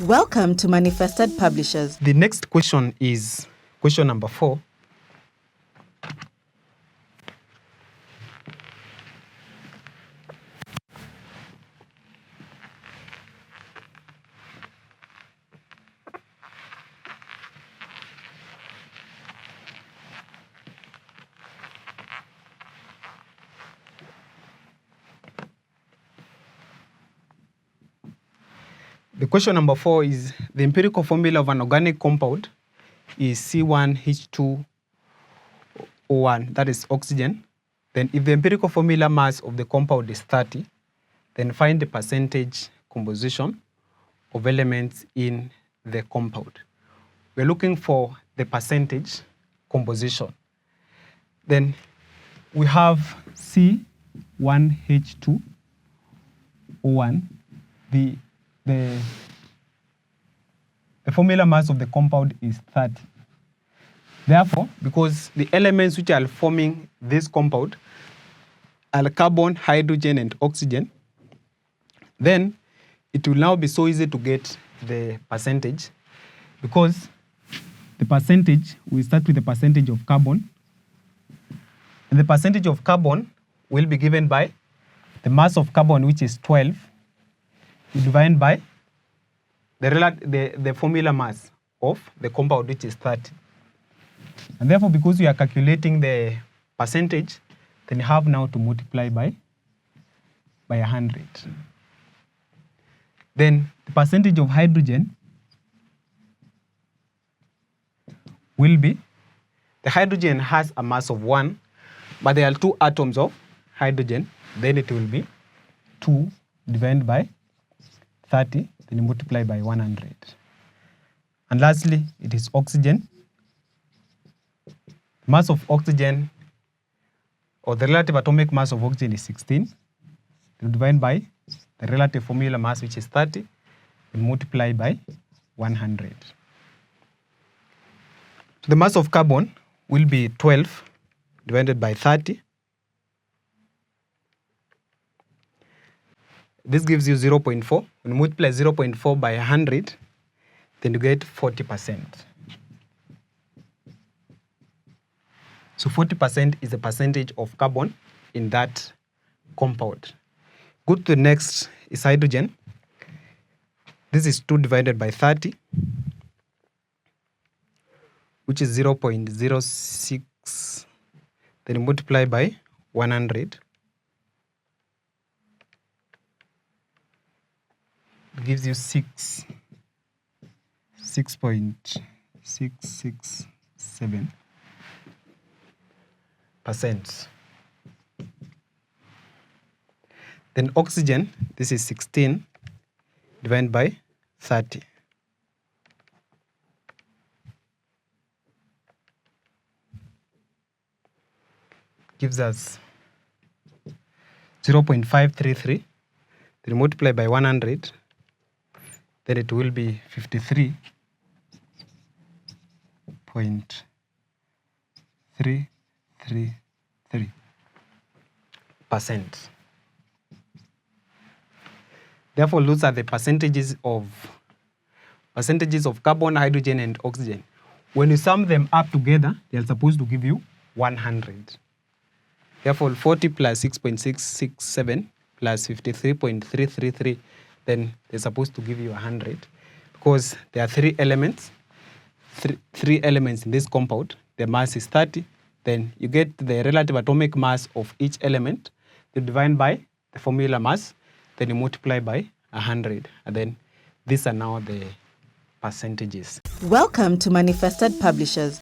Welcome to Manifested Publishers. The next question is question number 4. The question number 4 is the empirical formula of an organic compound is C1H2O1, that is oxygen. Then if the empirical formula mass of the compound is 30, then find the percentage composition of elements in the compound. We're looking for the percentage composition. Then we have C1H2O1. The formula mass of the compound is 30. Therefore, because the elements which are forming this compound are carbon, hydrogen, and oxygen, then it will now be so easy to get the percentage, because the percentage, we start with the percentage of carbon, and the percentage of carbon will be given by the mass of carbon, which is 12, divided by the formula mass of the compound, which is 30. And therefore, because we are calculating the percentage, then you have now to multiply by 100. Then the percentage of hydrogen will be, the hydrogen has a mass of 1, but there are 2 atoms of hydrogen. Then it will be 2 divided by 30, then you multiply by 100. And lastly, it is oxygen. Mass of oxygen, or the relative atomic mass of oxygen, is 16. You divide by the relative formula mass, which is 30, and multiply by 100. So the mass of carbon will be 12 divided by 30. This gives you 0.4. When you multiply 0.4 by 100, then you get 40%. So 40% is the percentage of carbon in that compound. Go to the next is hydrogen. This is 2 divided by 30, which is 0.06. Then you multiply by 100. It gives you 6.667%. Then oxygen, this is 16 divided by 30. Gives us 0.533. Then multiply by 100. Then it will be 53.333%. Therefore, those are the percentages of carbon, hydrogen, and oxygen. When you sum them up together, they are supposed to give you 100. Therefore, 40 plus 6.667 plus 53.333, then they're supposed to give you 100, because there are 3 elements. Three elements in this compound. The mass is 30. Then you get the relative atomic mass of each element. You divide by the formula mass. Then you multiply by 100. And then these are now the percentages. Welcome to Manifested Publishers.